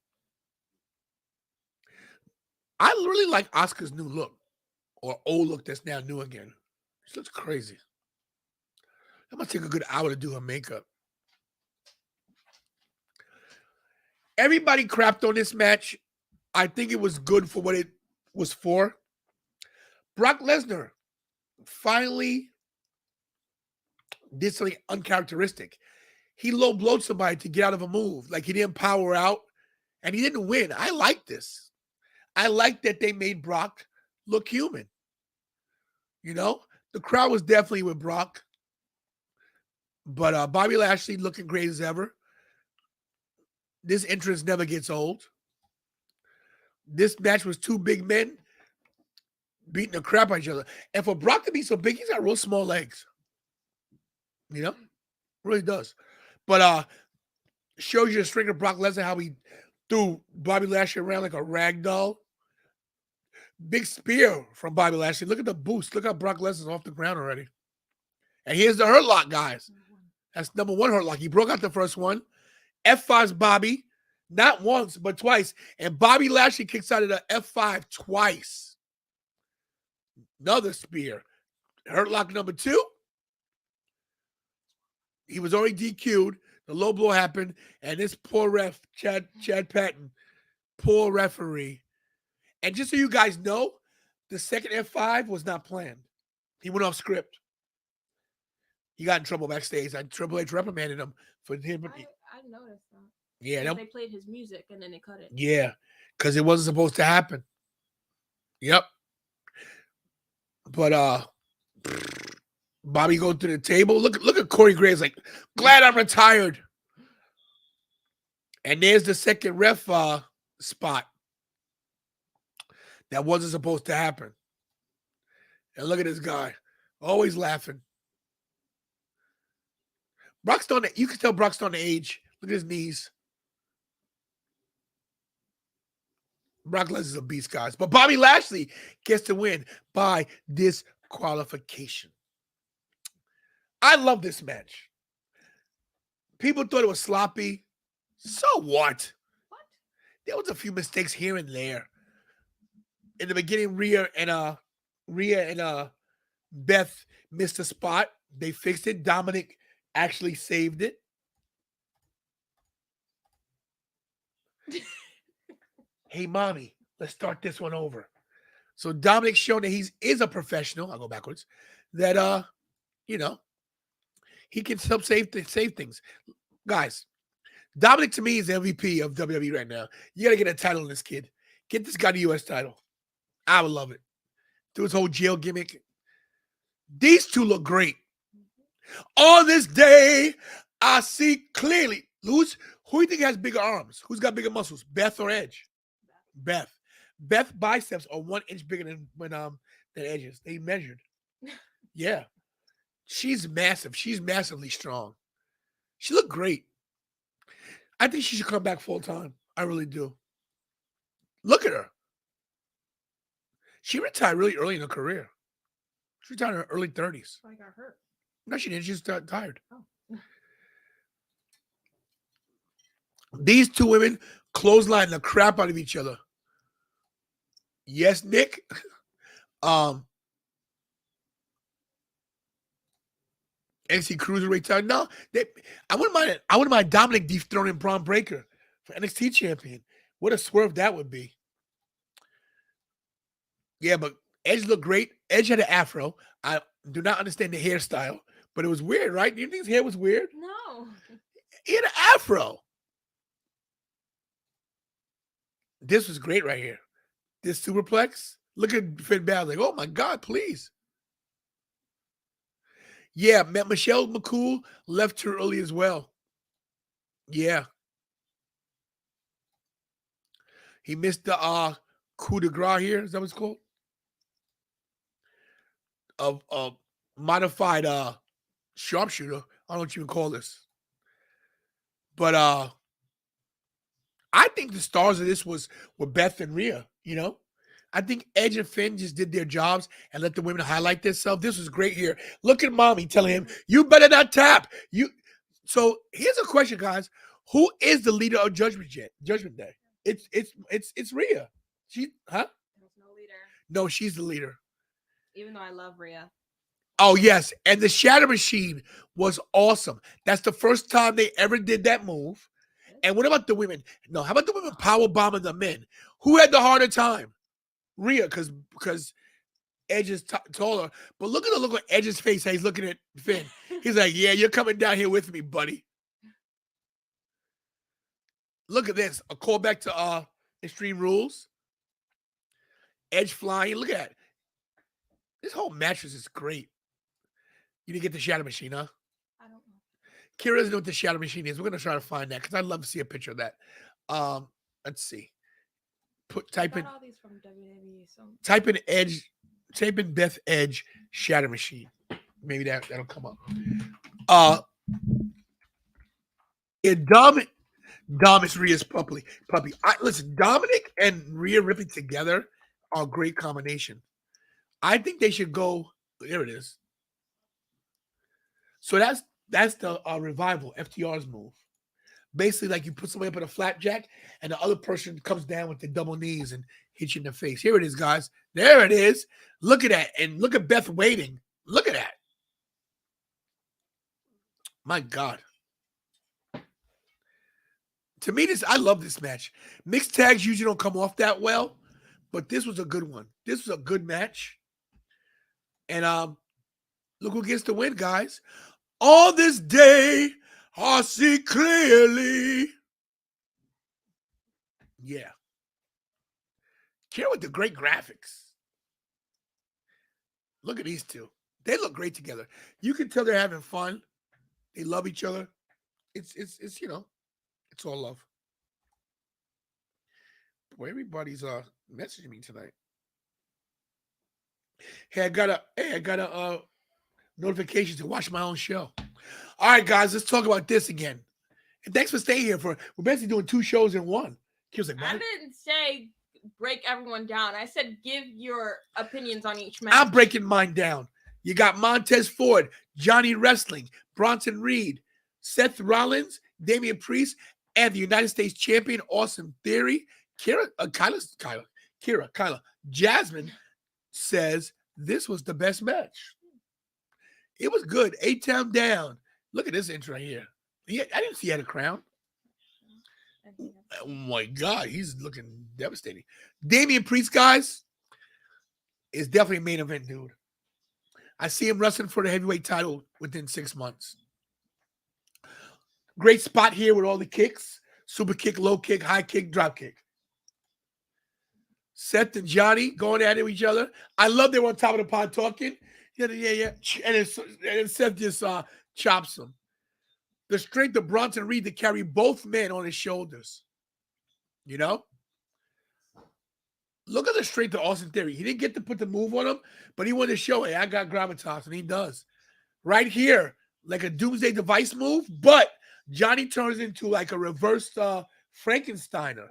I really like Asuka's new look, or old look that's now new again. She looks crazy. That must take a good hour to do her makeup. Everybody crapped on this match. I think it was good for what it was for. Brock Lesnar finally did something uncharacteristic. He low-blowed somebody to get out of a move. Like, he didn't power out, and he didn't win. I like this. I like that they made Brock look human. You know? The crowd was definitely with Brock. But Bobby Lashley looking great as ever. This entrance never gets old. This match was two big men beating the crap out of each other. And for Brock to be so big, he's got real small legs. You know? Really does. But shows you the string of Brock Lesnar, how he threw Bobby Lashley around like a rag doll. Big spear from Bobby Lashley. Look at the boost. Look how Brock Lesnar's off the ground already. And here's the hurt lock, guys. That's number one hurt lock. He broke out the first one. F5's Bobby. Not once, but twice. And Bobby Lashley kicks out of the F5 twice. Another spear. Hurt lock number two. He was already DQ'd. The low blow happened. And this poor ref, Chad Patton, poor referee. And just so you guys know, the second F5 was not planned. He went off script. He got in trouble backstage. Triple H reprimanded him for him. I noticed that. Yeah. They played his music and then they cut it. Yeah, because it wasn't supposed to happen. Yep. But Bobby goes to the table. Look at Corey Graves like, glad I'm retired. And there's the second ref spot. That wasn't supposed to happen. And look at this guy. Always laughing. Brock's on you can tell Brock's on the age. Look at his knees. Brock Lesnar's a beast, guys. But Bobby Lashley gets to win by disqualification. I love this match. People thought it was sloppy. So what? There was a few mistakes here and there. In the beginning, Rhea and Beth missed a spot. They fixed it. Dominic actually saved it. Hey, mommy, let's start this one over. So Dominic's shown that he is a professional. I'll go backwards. That he can help save things. Guys, Dominic to me is the MVP of WWE right now. You got to get a title on this kid. Get this guy the U.S. title. I would love it. Do his whole jail gimmick. These two look great. On this day, I see clearly. Who do you think has bigger arms? Who's got bigger muscles? Beth or Edge? Beth. Beth's biceps are 1 inch bigger than Edge's. They measured. Yeah. She's massive. She's massively strong. She looked great. I think she should come back full time. I really do. Look at her. She retired really early in her career. She retired in her early 30s. I got hurt. No, she didn't. She just got tired. Oh. These two women clothesline the crap out of each other. Yes, Nick. NXT Cruiserweight title. No, I wouldn't mind Dominic dethroning Braun Breaker for NXT champion. What a swerve that would be. Yeah, but Edge looked great. Edge had an afro. I do not understand the hairstyle, But it was weird, right? Do you think his hair was weird? No. He had an afro. This was great right here. This superplex. Look at Finn Balor. Like, oh my God, please. Yeah, Michelle McCool left too early as well. Yeah. He missed the coup de grace here. Is that what it's called? Of modified sharpshooter. I don't know what you can call this. But I think the stars of this were Beth and Rhea, you know? I think Edge and Finn just did their jobs and let the women highlight themselves. This was great here. Look at Mommy telling him, you better not tap. So here's a question, guys. Who is the leader of Judgment Day? It's Rhea. There's no leader. No, she's the leader. Even though I love Rhea. Oh, yes. And the Shatter Machine was awesome. That's the first time they ever did that move. And what about the women? No, how about the women power bombing the men? Who had the harder time? Rhea, because Edge is taller. But look at the look on Edge's face. How he's looking at Finn. He's like, yeah, you're coming down here with me, buddy. Look at this. A callback to Extreme Rules. Edge flying. Look at that. This whole mattress is great. You didn't get the Shadow Machine, huh? I don't know. Kira doesn't know what the Shadow Machine is. We're going to try to find that because I'd love to see a picture of that. Let's see. Type in all these from WWE, so. Type in Edge. Type in Beth Edge Shadow Machine. Maybe that'll come up. Dom is Rhea's puppy. Listen, Dominic and Rhea Ripley together are a great combination. I think they should go. There it is. So that's the revival, FTR's move. Basically, like you put somebody up in a flapjack, and the other person comes down with the double knees and hits you in the face. Here it is, guys. There it is. Look at that, and look at Beth waiting. Look at that. My God. To me, I love this match. Mixed tags usually don't come off that well, but this was a good one. This was a good match. And look who gets the win, guys. On this day, I see clearly. Yeah. Care with the great graphics. Look at these two. They look great together. You can tell they're having fun. They love each other. It's you know, it's all love. Boy, everybody's messaging me tonight. Hey, I got a notification to watch my own show. All right, guys, let's talk about this again. And thanks for staying here we're basically doing 2 shows in one. Like, I didn't say break everyone down. I said give your opinions on each match. I'm breaking mine down. You got Montez Ford, Johnny Wrestling, Bronson Reed, Seth Rollins, Damian Priest, and the United States champion, Austin Theory. Kyla. Jasmine says this was the best match. It was good. 8-Town down. Look at this intro right here. I didn't see he had a crown. Oh my God, he's looking devastating. Damian Priest, guys, is definitely a main event dude. I see him wrestling for the heavyweight title within 6 months. Great spot here with all the kicks. Super kick, low kick, high kick, drop kick. Seth and Johnny going at it with each other. I love they were on top of the pod talking. Yeah. And then Seth just chops him. The strength of Bronson Reed to carry both men on his shoulders. You know? Look at the strength of Austin Theory. He didn't get to put the move on him, but he wanted to show, hey, I got gravitas, and he does. Right here, like a Doomsday Device move, but Johnny turns into like a reversed Frankensteiner.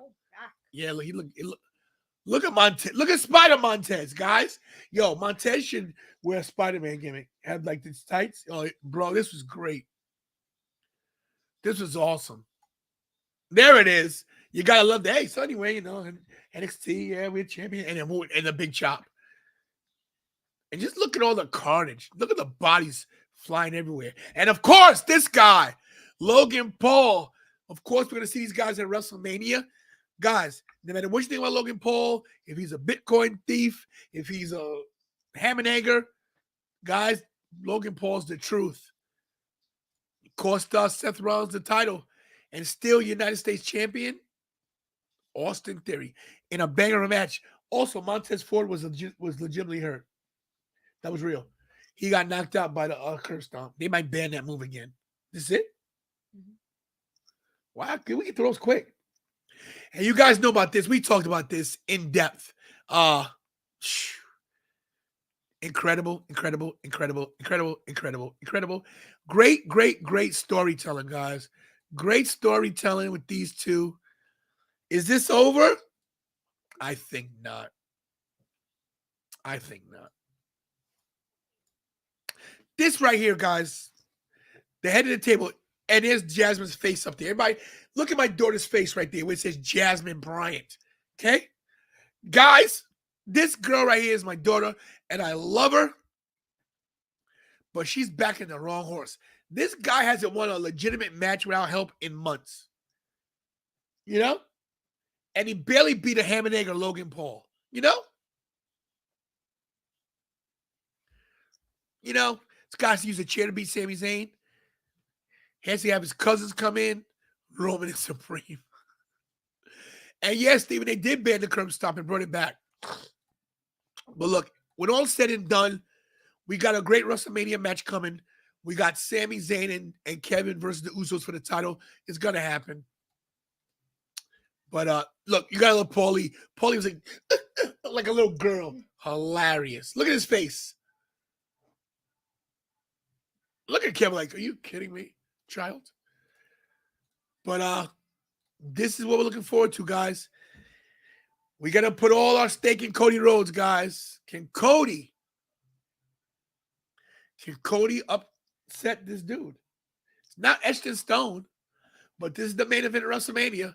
Yeah, look at Montez. Look at Spider Montez, guys. Yo, Montez should wear a Spider-Man gimmick. Have like these tights. Oh, bro, this was great. This was awesome. There it is. You gotta love that. Hey, so anyway, you know, NXT, yeah, we're champion, and a big chop. And just look at all the carnage. Look at the bodies flying everywhere. And of course, this guy, Logan Paul. Of course, we're gonna see these guys at WrestleMania. Guys, no matter what you think about Logan Paul, if he's a Bitcoin thief, if he's a ham and egger, guys, Logan Paul's the truth. cost Seth Rollins the title, and still United States champion, Austin Theory, in a banger of a match. Also, Montez Ford was legitimately hurt. That was real. He got knocked out by the curb stomp. They might ban that move again. This is it? Wow, we get through those quick. And you guys know about this. We talked about this in depth. Incredible. Great storytelling, guys. Great storytelling with these two. Is this over? I think not. This right here, guys, the head of the table, and there's Jasmine's face up there. Everybody, look at my daughter's face right there where it says Jasmine Bryant. Okay? Guys, this girl right here is my daughter, and I love her, but she's backing the wrong horse. This guy hasn't won a legitimate match without help in months. You know? And he barely beat a ham and egg or Logan Paul. You know? This guy has to use a chair to beat Sami Zayn. He has to have his cousins come in. Roman is supreme. And yes, Steven, they did ban the curb stop and brought it back. But look, when all said and done, we got a great WrestleMania match coming. We got Sami Zayn and Kevin versus the Usos for the title. It's going to happen. But look, you got a little Paulie. Paulie was like a little girl. Hilarious. Look at his face. Look at Kevin like, are you kidding me, child? But this is what we're looking forward to, guys. We got to put all our stake in Cody Rhodes, guys. Can Cody upset this dude? It's not etched in stone, but this is the main event of WrestleMania.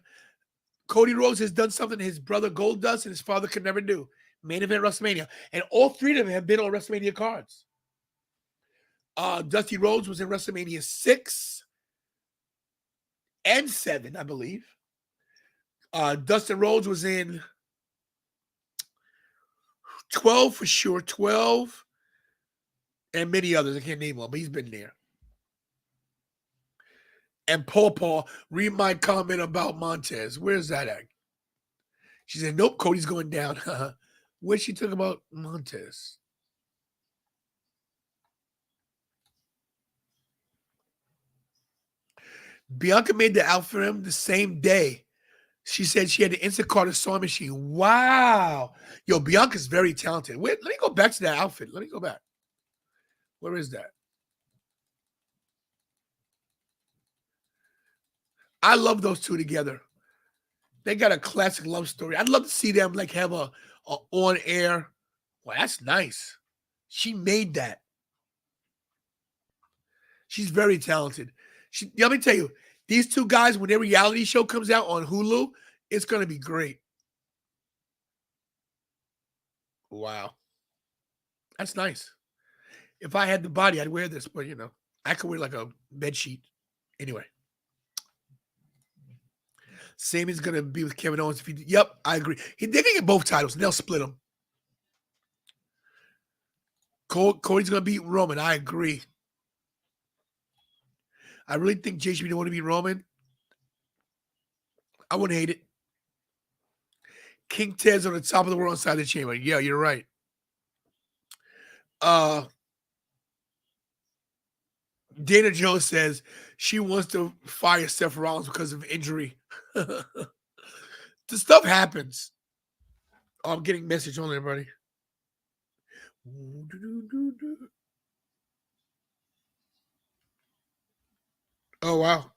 Cody Rhodes has done something his brother Goldust and his father could never do. Main event WrestleMania. And all three of them have been on WrestleMania cards. Dusty Rhodes was in WrestleMania 6 and 7, I believe. Dustin Rhodes was in 12 for sure, 12, and many others. I can't name one, but he's been there. And Paul, read my comment about Montez. Where's that at? She said, nope, Cody's going down. What's she talking about Montez? Bianca made the outfit for him the same day. She said she had the Instacart sewing machine. Wow. Yo, Bianca's very talented. Wait, let me go back to that outfit. Let me go back. Where is that? I love those two together. They got a classic love story. I'd love to see them like have a on air. Well, that's nice. She made that. She's very talented. Let me tell you, these two guys, when their reality show comes out on Hulu, it's going to be great. Wow. That's nice. If I had the body, I'd wear this, but, I could wear like a bed sheet. Anyway. Sami's going to be with Kevin Owens. Yep, I agree. They're going to get both titles, and they'll split them. Cody's going to beat Roman. I agree. I really think JC don't want to be Roman. I wouldn't hate it. King Ted's on the top of the world inside the chamber. Yeah, you're right. Dana Jones says she wants to fire Seth Rollins because of injury. The stuff happens. Oh, I'm getting a message on everybody. Oh, wow.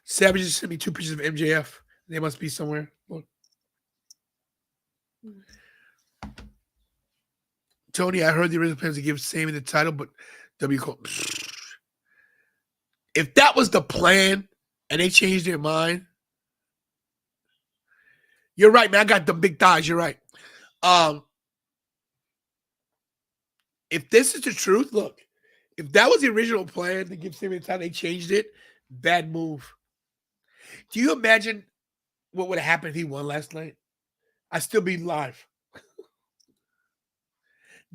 Savage just sent me 2 pictures of MJF. They must be somewhere. Look. Tony, I heard the original plans to give Sami the title, but if that was the plan and they changed their mind, you're right, man. I got the big thighs. You're right. If this is the truth, look. If that was the original plan to give Sami the title, they changed it. Bad move. Do you imagine what would have happened if he won last night? I'd still be live.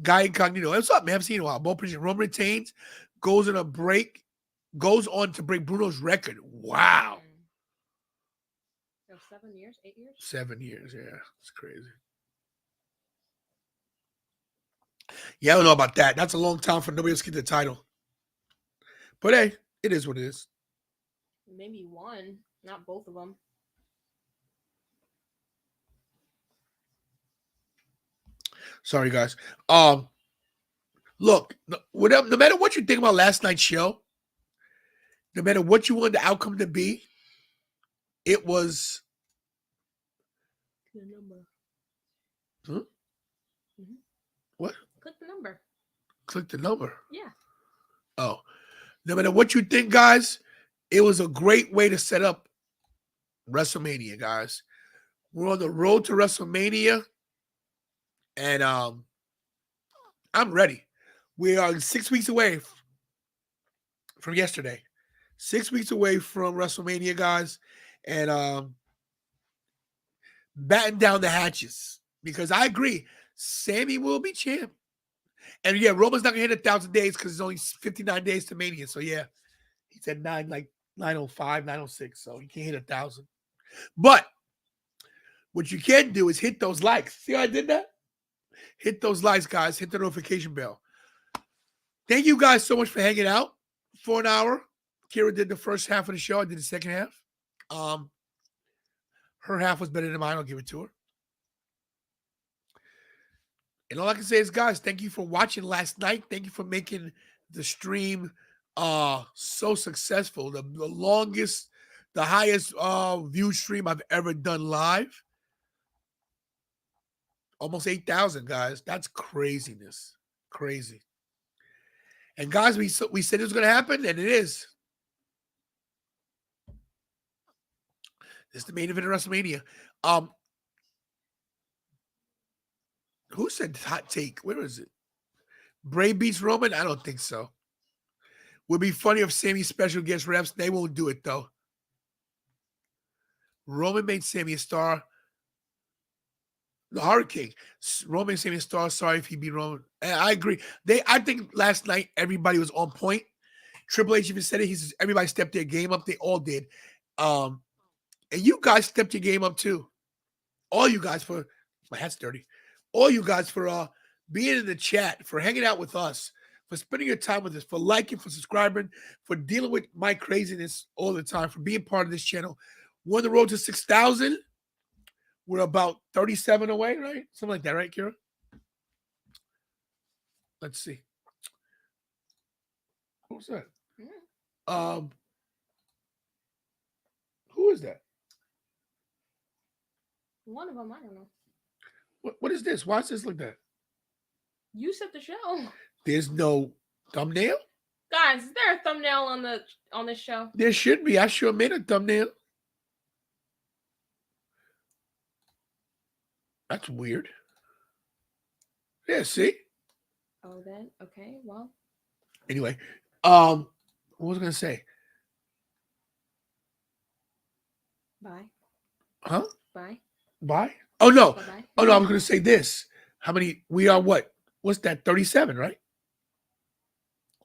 Guy Incognito. What's up, man? I haven't seen you in a while. Ball position. Roman retains. Goes in a break. goes on to break Bruno's record. Wow. So 7 years, 8 years? 7 years, yeah. It's crazy. Yeah, I don't know about that. That's a long time for nobody else to get the title. But hey, it is what it is. Maybe one, not both of them. Sorry, guys. Look, no matter what you think about last night's show, no matter what you want the outcome to be, it was. The number. Hmm? What? Click the number. Click the number. Yeah. Oh, no matter what you think, guys, it was a great way to set up WrestleMania, guys. We're on the road to WrestleMania, and I'm ready. We are 6 weeks away from yesterday. 6 weeks away from WrestleMania, guys, and batten down the hatches, because I agree, Sammy will be champ. And yeah, Roman's not gonna hit 1,000 days because it's only 59 days to Mania. So yeah, he said 905, 906. So he can't hit 1,000. But what you can do is hit those likes. See how I did that? Hit those likes, guys. Hit the notification bell. Thank you guys so much for hanging out for an hour. Kira did the first half of the show. I did the second half. Her half was better than mine. I'll give it to her. And all I can say is, guys, thank you for watching last night. Thank you for making the stream so successful. The longest, the highest view stream I've ever done live. Almost 8,000, guys. That's craziness. Crazy. And guys, we said it was going to happen, and it is. This is the main event of WrestleMania. Who said hot take? Where is it? Bray beats Roman? I don't think so. Would be funny if Sammy special guest refs. They won't do it, though. Roman made Sammy a star. The Hurricane. Roman made Sammy a star. Sorry if he beat Roman. And I agree. I think last night everybody was on point. Triple H even said it. He says everybody stepped their game up. They all did. And you guys stepped your game up too. All you guys for my hat's dirty. All you guys for being in the chat, for hanging out with us, for spending your time with us, for liking, for subscribing, for dealing with my craziness all the time, for being part of this channel. We're on the road to 6,000. We're about 37 away, right? Something like that, right, Kira? Let's see. Who's that? Who is that? One of them, I don't know. What is this? Why does this look like that? You set the show. There's no thumbnail? Guys, is there a thumbnail on this show? There should be. I sure made a thumbnail. That's weird. Yeah, see? Oh, then okay, well. Anyway, what was I gonna say? Bye. Huh? Bye. Bye? Oh no. Bye-bye. Oh no, I was gonna say this. How many we are what? What's that? 37, right?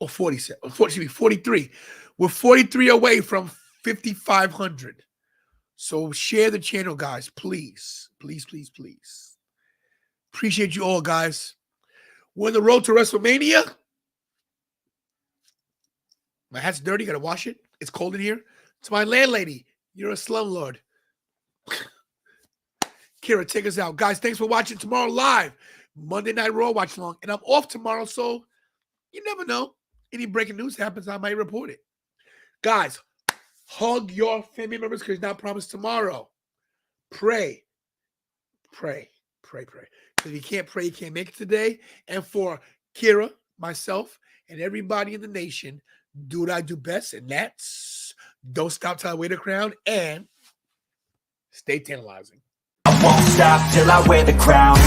Or 47. Unfortunately, 43. We're 43 away from 5,500. So share the channel, guys. Please. Please, please, please. Appreciate you all, guys. We're on the road to WrestleMania. My hat's dirty. Gotta wash it. It's cold in here. To my landlady, you're a slumlord. Kira, take us out. Guys, thanks for watching tomorrow live. Monday Night Raw watch along. And I'm off tomorrow, so you never know. Any breaking news happens, I might report it. Guys, hug your family members because it's not promised tomorrow. Pray. Pray. Pray, pray. Because if you can't pray, you can't make it today. And for Kira, myself, and everybody in the nation, do what I do best, and that's don't stop till I wear the crown and stay tantalizing. I won't stop till I wear the crown.